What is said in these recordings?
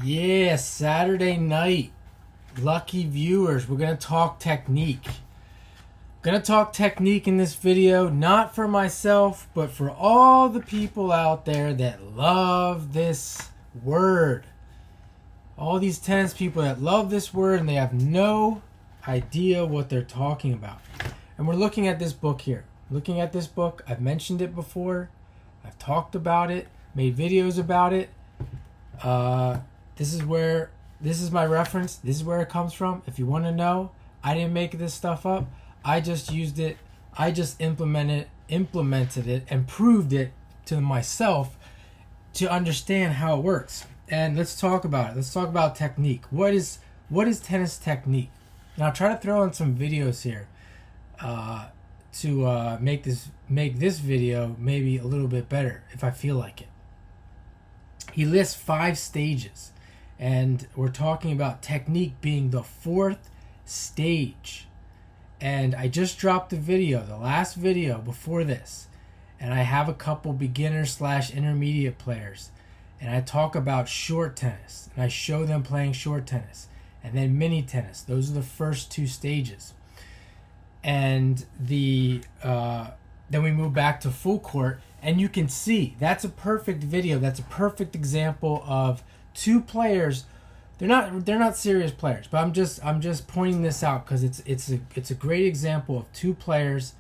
Yeah, Saturday night. Lucky viewers, we're going to talk technique. Going to talk technique in this video, not for myself, but for all the people out there that love this word. All these tennis people that love this word and they have no idea what they're talking about. And we're looking at this book here. Looking at this book, I've mentioned it before. I've talked about it, made videos about it. This is my reference. This is where it comes from. If you want to know, I didn't make this stuff up. I just used it. I just implemented it and proved it to myself to understand how it works. And let's talk about it. Let's talk about technique. What is tennis technique? Now I'll try to throw in some videos here to make this video maybe a little bit better if I feel like it. He lists 5 stages, and we're talking about technique being the 4th stage. And I just dropped the video, the last video before this, and I have a couple beginner/intermediate players, and I talk about short tennis, and I show them playing short tennis, and then mini tennis. Those are the first 2 stages. And then we move back to full court, and you can see that's a perfect video. That's a perfect example of 2 players. They're not serious players, but I'm just pointing this out because it's a great example of 2 players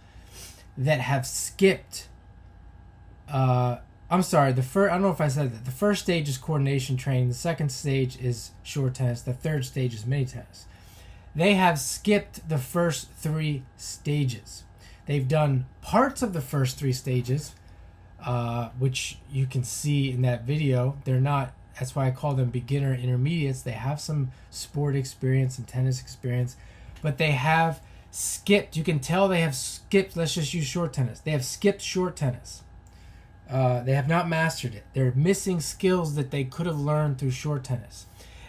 that have skipped. I'm sorry. I don't know if I said that. The first stage is coordination training. The second stage is short tennis. The third stage is mini tennis. They have skipped the first 3 stages. They've done parts of the first 3 stages, which you can see in that video. They're not. That's why I call them beginner intermediates. They have some sport experience and tennis experience, but they have skipped. You can tell they have skipped. Let's just use short tennis. They have skipped short tennis. They have not mastered it. They're missing skills that they could have learned through short tennis.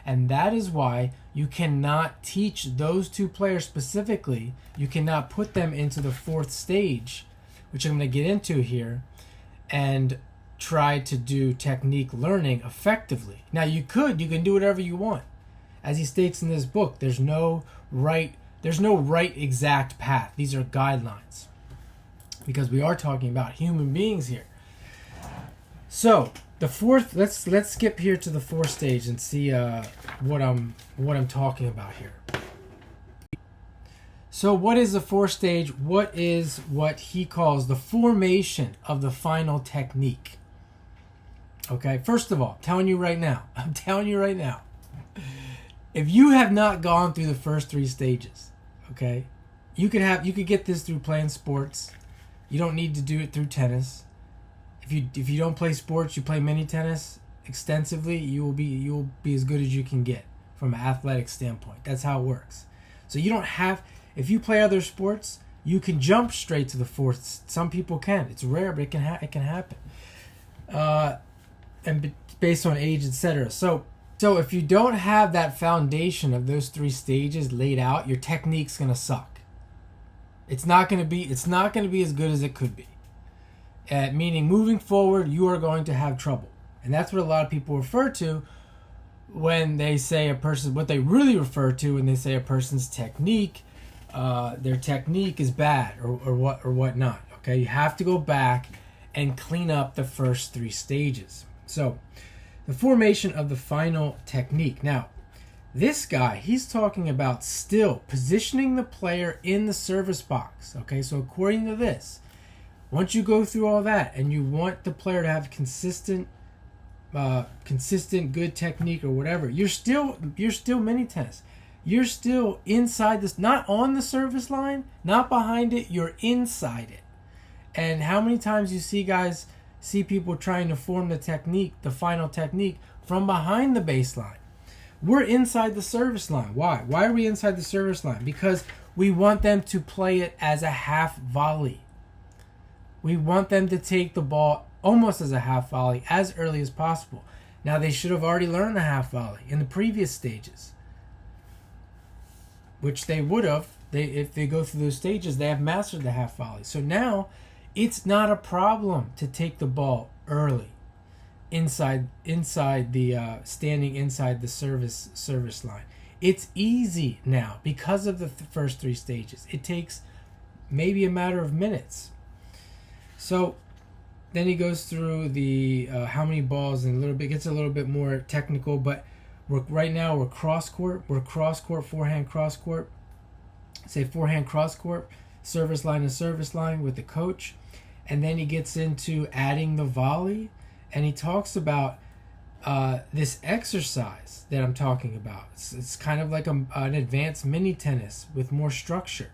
And that is why you cannot teach those 2 players specifically. You cannot put them into the 4th stage, which I'm going to get into here, and try to do technique learning effectively. Now you can do whatever you want. As he states in this book, there's no right exact path. These are guidelines, because we are talking about human beings here. So the 4th, let's skip here to the 4th stage and see what I'm talking about here. So what is the 4th stage? What is what he calls the formation of the final technique? Okay, first of all, I'm telling you right now, if you have not gone through the first 3 stages, okay, you could get this through playing sports. You don't need to do it through tennis. If you don't play sports, you play mini tennis extensively, you will be as good as you can get from an athletic standpoint. That's how it works. So you don't have, if you play other sports, you can jump straight to the 4th. Some people can. It's rare, but it can happen. And based on age, etc. So if you don't have that foundation of those 3 stages laid out, your technique's gonna suck. It's not gonna be as good as it could be. Meaning, moving forward, you are going to have trouble, and that's what a lot of people refer to when they say a person. What they really refer to when they say a person's technique, their technique is bad or whatnot. Okay, you have to go back and clean up the first 3 stages. So, the formation of the final technique. Now, this guy, he's talking about still positioning the player in the service box. Okay, so according to this, once you go through all that and you want the player to have consistent good technique or whatever, you're still mini tennis. You're still inside this, not on the service line, not behind it, you're inside it. And how many times you see people trying to form the technique, the final technique, from behind the baseline. We're inside the service line. Why? Why are we inside the service line? Because we want them to play it as a half volley. We want them to take the ball almost as a half volley as early as possible. Now, they should have already learned the half volley in the previous stages, which they would have. If they go through those stages, they have mastered the half volley. So now it's not a problem to take the ball early. inside the standing inside the service line. It's easy now because of the first 3 stages. It takes maybe a matter of minutes. So then he goes through the how many balls, and gets a little bit more technical. But right now we're cross court. We're cross court, forehand cross court. Say forehand cross court, service line to service line with the coach, and then he gets into adding the volley, and he talks about this exercise that I'm talking about. It's kind of like an advanced mini tennis with more structure,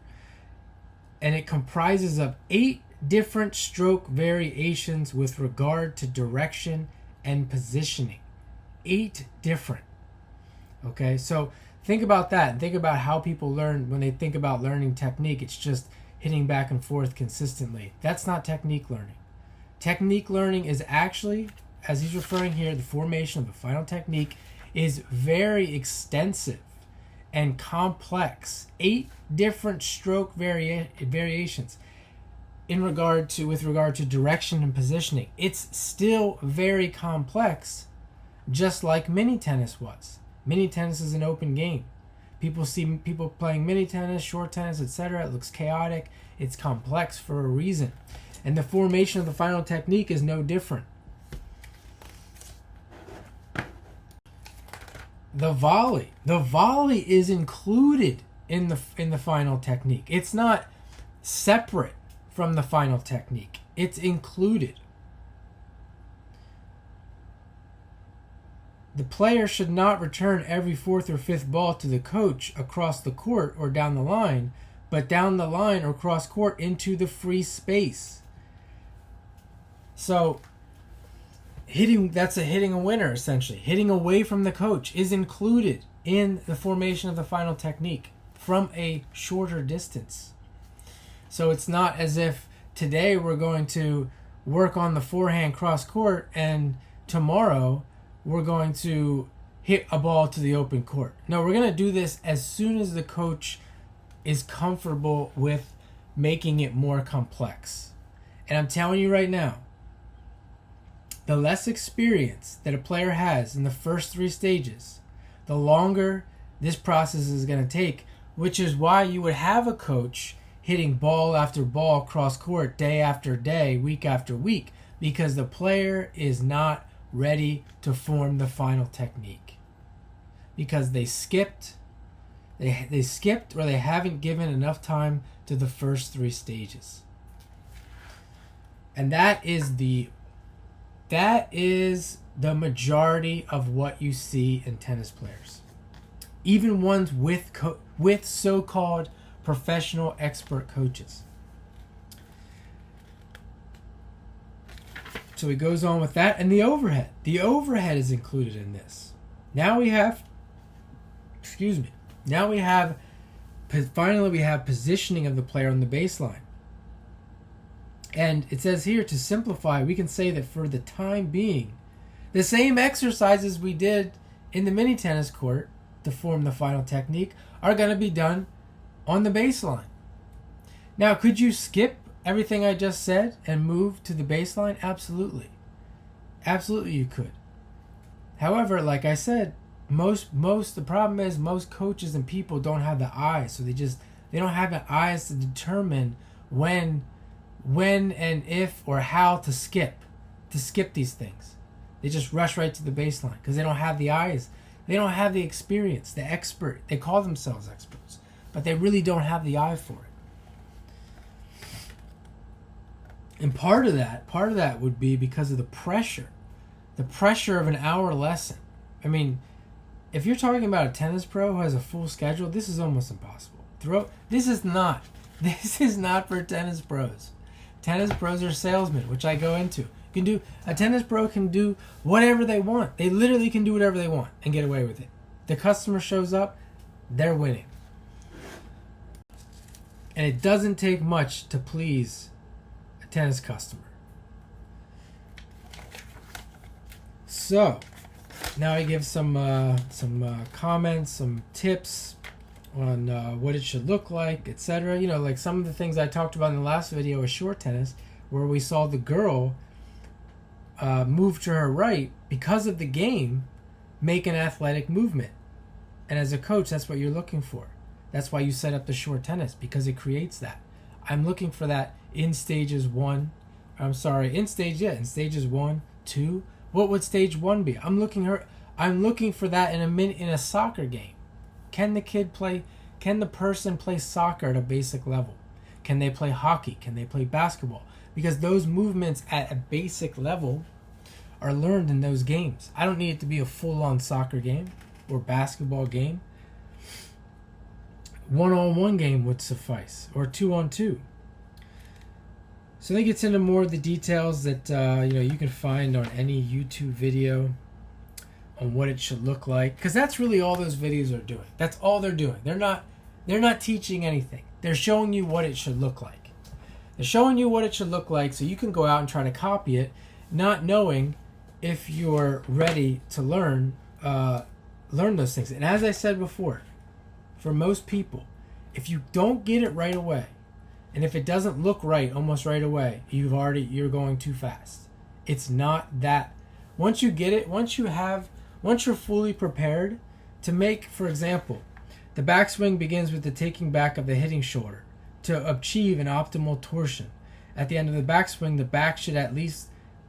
and it comprises of 8 different stroke variations with regard to direction and positioning. 8 different. Okay, so think about that, and think about how people learn. When they think about learning technique, it's just hitting back and forth consistently. That's not technique learning. Technique learning is actually, as he's referring here, the formation of the final technique is very extensive and complex. 8 different stroke variations with regard to direction and positioning. It's still very complex, just like mini tennis was. Mini tennis is an open game. People see people playing mini tennis, short tennis, etc. It looks chaotic. It's complex for a reason. And the formation of the final technique is no different. The volley is included in the final technique. It's not separate from the final technique. It's included. The player should not return every 4th or 5th ball to the coach across the court or down the line, but down the line or cross court into the free space. So that's hitting a winner, essentially. Hitting away from the coach is included in the formation of the final technique from a shorter distance. So it's not as if today we're going to work on the forehand cross court and tomorrow we're going to hit a ball to the open court. No, we're going to do this as soon as the coach is comfortable with making it more complex. And I'm telling you right now, the less experience that a player has in the first 3 stages, the longer this process is going to take, which is why you would have a coach hitting ball after ball cross court day after day, week after week, because the player is not ready to form the final technique, because they skipped or they haven't given enough time to the first 3 stages. And that is the majority of what you see in tennis players, even ones with so-called professional expert coaches. So he goes on with that, and the overhead. The overhead is included in this. Now we have finally we have positioning of the player on the baseline. And it says here, to simplify, we can say that for the time being, the same exercises we did in the mini tennis court to form the final technique are going to be done on the baseline. Now, could you skip everything I just said and move to the baseline? Absolutely. Absolutely you could. However, like I said, the problem is most coaches and people don't have the eyes, so they don't have the eyes to determine when and if or how to skip these things. They just rush right to the baseline because they don't have the eyes. They don't have the experience, the expert. They call themselves experts, but they really don't have the eye for it. And part of that would be because of the pressure of an hour lesson. I mean, if you're talking about a tennis pro who has a full schedule, this is almost impossible. This is not for tennis pros. Tennis pros are salesmen, which I go into. A tennis pro can do whatever they want. They literally can do whatever they want and get away with it. The customer shows up, they're winning. And it doesn't take much to please a tennis customer. So, now I give some comments, some tips on what it should look like, etc. You know, like some of the things I talked about in the last video with short tennis, where we saw the girl move to her right, because of the game, make an athletic movement. And as a coach, that's what you're looking for. That's why you set up the short tennis, because it creates that. I'm looking for that in stages 1. In stages 1, 2. What would stage 1 be? I'm looking for that in a soccer game. Can the person play soccer at a basic level? Can they play hockey? Can they play basketball? Because those movements at a basic level are learned in those games. I don't need it to be a full-on soccer game or basketball game. 1-on-1 game would suffice, or 2-on-2. So that gets into more of the details that you can find on any YouTube video on what it should look like, because that's really all those videos are doing. That's all they're doing. They're not teaching anything. They're showing you what it should look like. They're showing you what it should look like so you can go out and try to copy it, not knowing if you're ready to learn those things. And as I said before, for most people, if you don't get it right away, and if it doesn't look right almost right away, you're going too fast. It's not that. Once you get it, once you're fully prepared to make, for example, the backswing begins with the taking back of the hitting shoulder to achieve an optimal torsion. At the end of the backswing, the back should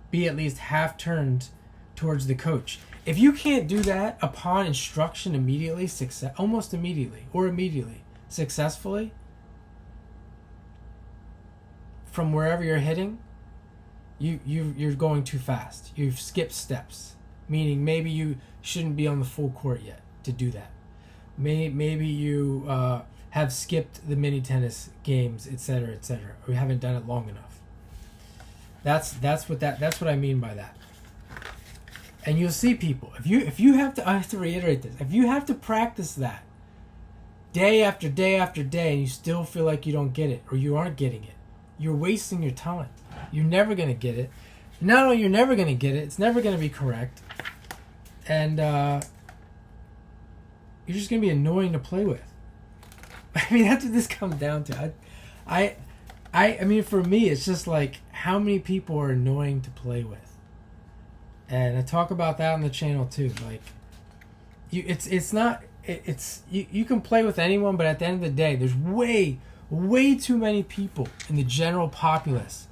be at least half turned towards the coach. If you can't do that upon instruction immediately, successfully, from wherever you're hitting, you're going too fast. You've skipped steps, meaning maybe you shouldn't be on the full court yet to do that. Maybe you have skipped the mini tennis games, etc., or you haven't done it long enough. That's what I mean by that. And you'll see people, if you have to, I have to reiterate this, if you have to practice that day after day after day and you still feel like you don't get it or you aren't getting it, you're wasting your time. You're never going to get it. Not only you're never going to get it, it's never going to be correct. And you're just going to be annoying to play with. I mean, that's what this comes down to. I mean, for me, it's just like how many people are annoying to play with. And I talk about that on the channel too. Like, you can play with anyone, but at the end of the day, there's way too many people in the general populace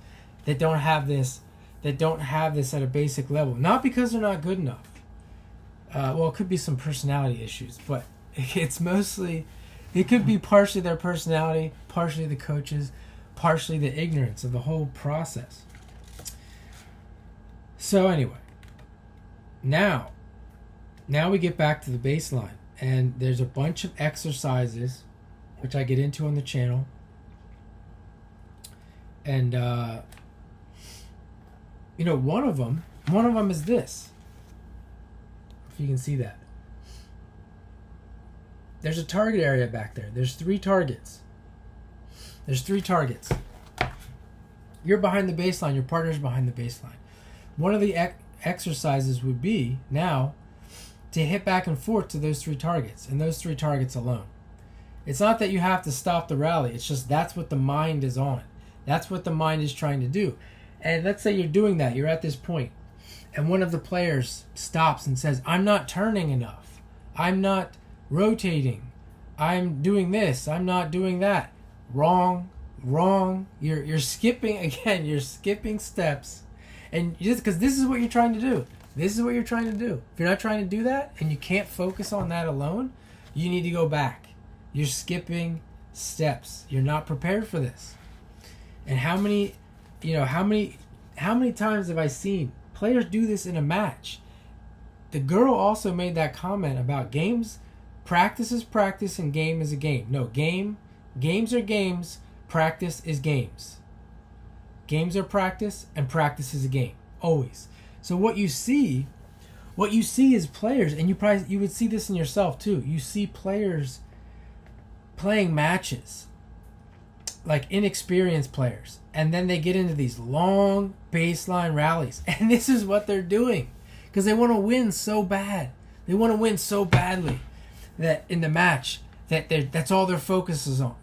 that don't have this at a basic level. Not because they're not good enough. Well, it could be some personality issues, but it could be partially their personality, partially the coaches, partially the ignorance of the whole process. So anyway, now we get back to the baseline, and there's a bunch of exercises which I get into on the channel, and one of them is this. If you can see that, there's a target area back there. There's 3 targets. You're behind the baseline. Your partner's behind the baseline. One of the exercises would be now to hit back and forth to those 3 targets, and those 3 targets alone. It's not that you have to stop the rally. It's just that's what the mind is on. That's what the mind is trying to do. And let's say you're doing that. You're at this point, and one of the players stops and says, I'm not turning enough. I'm not rotating. I'm doing this. I'm not doing that. Wrong. You're skipping again. You're skipping steps. And just because this is what you're trying to do. This is what you're trying to do. If you're not trying to do that and you can't focus on that alone, you need to go back. You're skipping steps. You're not prepared for this. And how many times have I seen players do this in a match? The girl also made that comment about games. Practice is practice and game is a game. No, games are games. Practice is games. Games are practice and practice is a game. Always. So what you see is players, and you would see this in yourself too. You see players playing matches, like inexperienced players, and then they get into these long baseline rallies, and this is what they're doing because they want to win so bad. They want to win so badly that in the match that's all their focus is on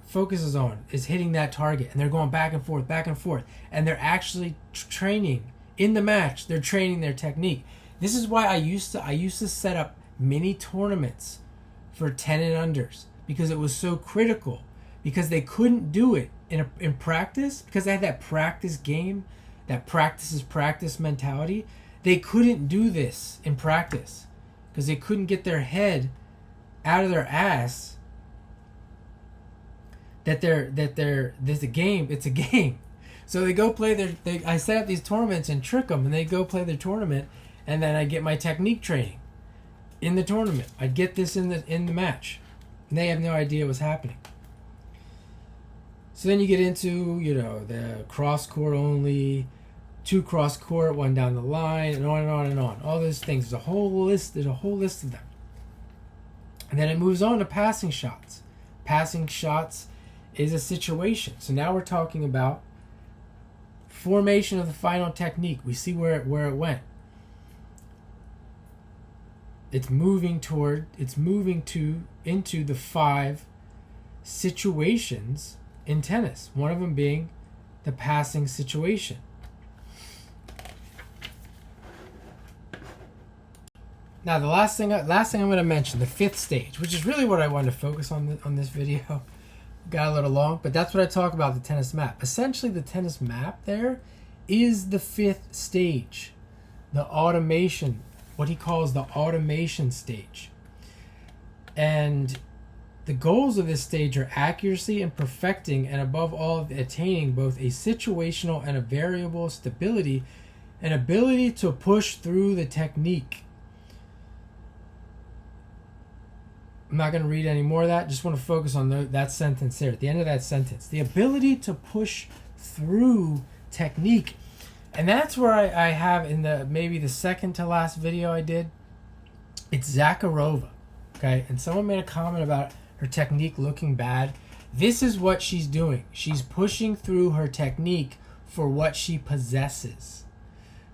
is hitting that target, and they're going back and forth, and they're actually training In the match, they're training their technique. This is why I used to set up mini tournaments for 10 and unders, because it was so critical, because they couldn't do it in practice, because they had that practice game, that practice is practice mentality. They couldn't do this in practice because they couldn't get their head out of their ass that there's a game. It's a game. So they go play I set up these tournaments and trick them, and they go play their tournament, and then I get my technique training in the tournament. I get this in the match, and they have no idea what's happening. So then you get into, the cross court only, 2 cross court, 1 down the line, and on and on and on. All those things. There's a whole list of them. And then it moves on to passing shots. Passing shots is a situation. So now we're talking about formation of the final technique. We see where it went. It's moving into the 5 situations in tennis. One of them being the passing situation. Now the last thing I'm going to mention, the 5th stage, which is really what I wanted to focus on this video. Got a little long, but that's what I talk about, the tennis map. Essentially, the tennis map there is the 5th stage, the automation, what he calls the automation stage. And the goals of this stage are accuracy and perfecting, and above all, attaining both a situational and a variable stability, and ability to push through the technique. I'm not going to read any more of that. Just want to focus on that sentence there. At the end of that sentence, the ability to push through technique. And that's where I have in maybe the second to last video I did. It's Zakharova. Okay. And someone made a comment about her technique looking bad. This is what she's doing. She's pushing through her technique for what she possesses.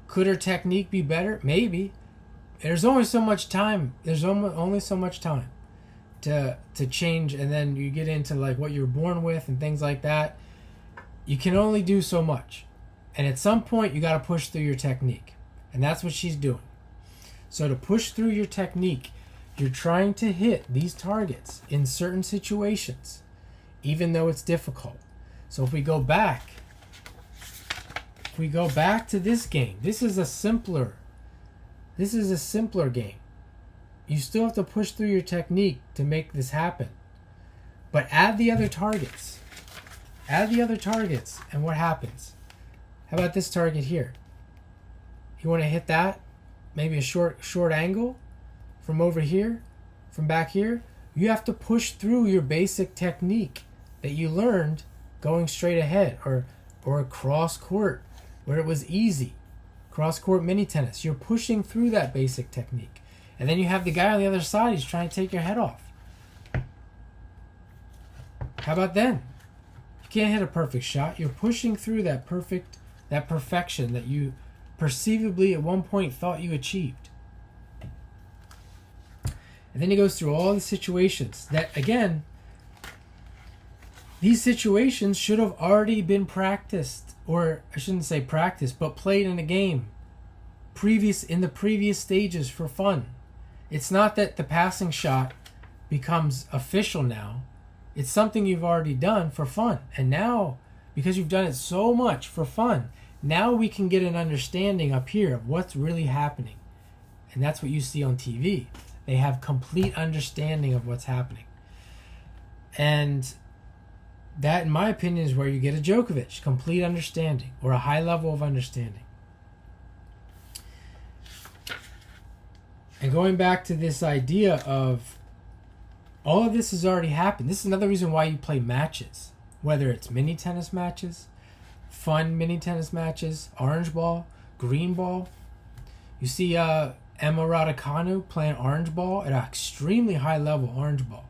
Could her technique be better? Maybe. There's only so much time. There's only so much time to change, and then you get into like what you're born with and things like that. You can only do so much, and at some point you got to push through your technique, and that's what she's doing. So to push through your technique, you're trying to hit these targets in certain situations, even though it's difficult. So if we go back to this game, this is a simpler game. You still have to push through your technique to make this happen. But add the other targets. And what happens? How about this target here? You want to hit that? Maybe a short angle from over here, from back here. You have to push through your basic technique that you learned going straight ahead, or a cross court where it was easy. Cross court mini tennis. You're pushing through that basic technique. And then you have the guy on the other side, he's trying to take your head off. How about then? You can't hit a perfect shot. You're pushing through that perfection that you perceivably at one point thought you achieved. And then he goes through all the situations that, again, these situations should have already been practiced, or I shouldn't say practiced, but played in a game in the previous stages for fun. It's not that the passing shot becomes official now. It's something you've already done for fun. And now, because you've done it so much for fun, now we can get an understanding up here of what's really happening. And that's what you see on TV. They have complete understanding of what's happening. And that, in my opinion, is where you get a Djokovic, complete understanding, or a high level of understanding. And going back to this idea of all of this has already happened. This is another reason why you play matches, whether it's mini tennis matches, fun mini tennis matches, orange ball, green ball. You see Emma Raducanu playing orange ball at an extremely high level, orange ball,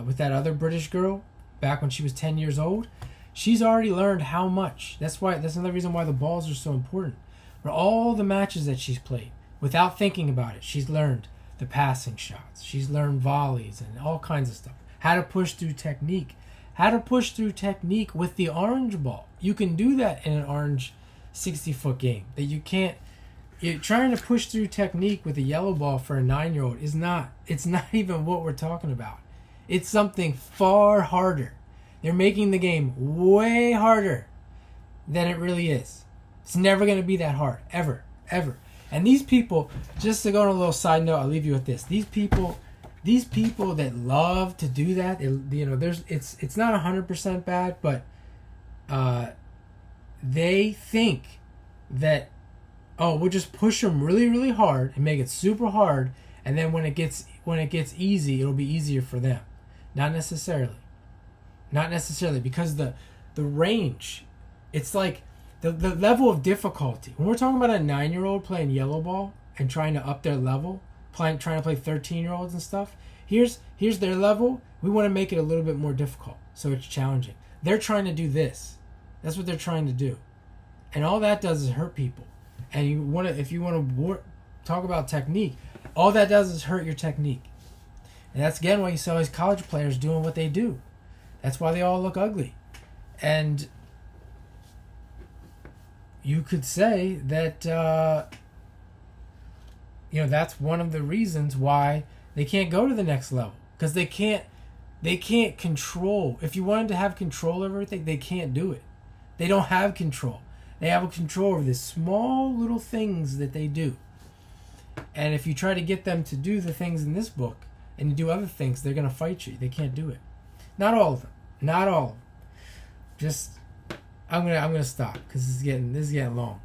with that other British girl back when she was 10 years old. She's already learned how much. That's another reason why the balls are so important. But all the matches that she's played, without thinking about it, she's learned the passing shots. She's learned volleys and all kinds of stuff. How to push through technique. How to push through technique with the orange ball. You can do that in an orange 60-foot game. That you can't. You're trying to push through technique with a yellow ball for a 9-year-old is not. It's not even what we're talking about. It's something far harder. They're making the game way harder than it really is. It's never going to be that hard, ever, ever. And these people, just to go on a little side note, I'll leave you with this. These people that love to do that, it's not 100% bad, but they think that, we'll just push them really, really hard and make it super hard, and then when it gets easy, it'll be easier for them. Not necessarily, because the range, it's like the level of difficulty. When we're talking about a 9-year-old playing yellow ball and trying to up their level, trying to play 13-year-olds and stuff, here's their level. We want to make it a little bit more difficult, so it's challenging. They're trying to do this. That's what they're trying to do, and all that does is hurt people. And if you want to talk about technique, all that does is hurt your technique. And that's again why you see all these college players doing what they do. That's why they all look ugly. And you could say that that's one of the reasons why they can't go to the next level, because they can't control. If you wanted to have control over everything, they can't do it. They don't have control. They have a control over the small little things that they do. And if you try to get them to do the things in this book and do other things, they're going to fight you. They can't do it. Not all of them. Not all of them. Just, I'm gonna stop because this is getting long.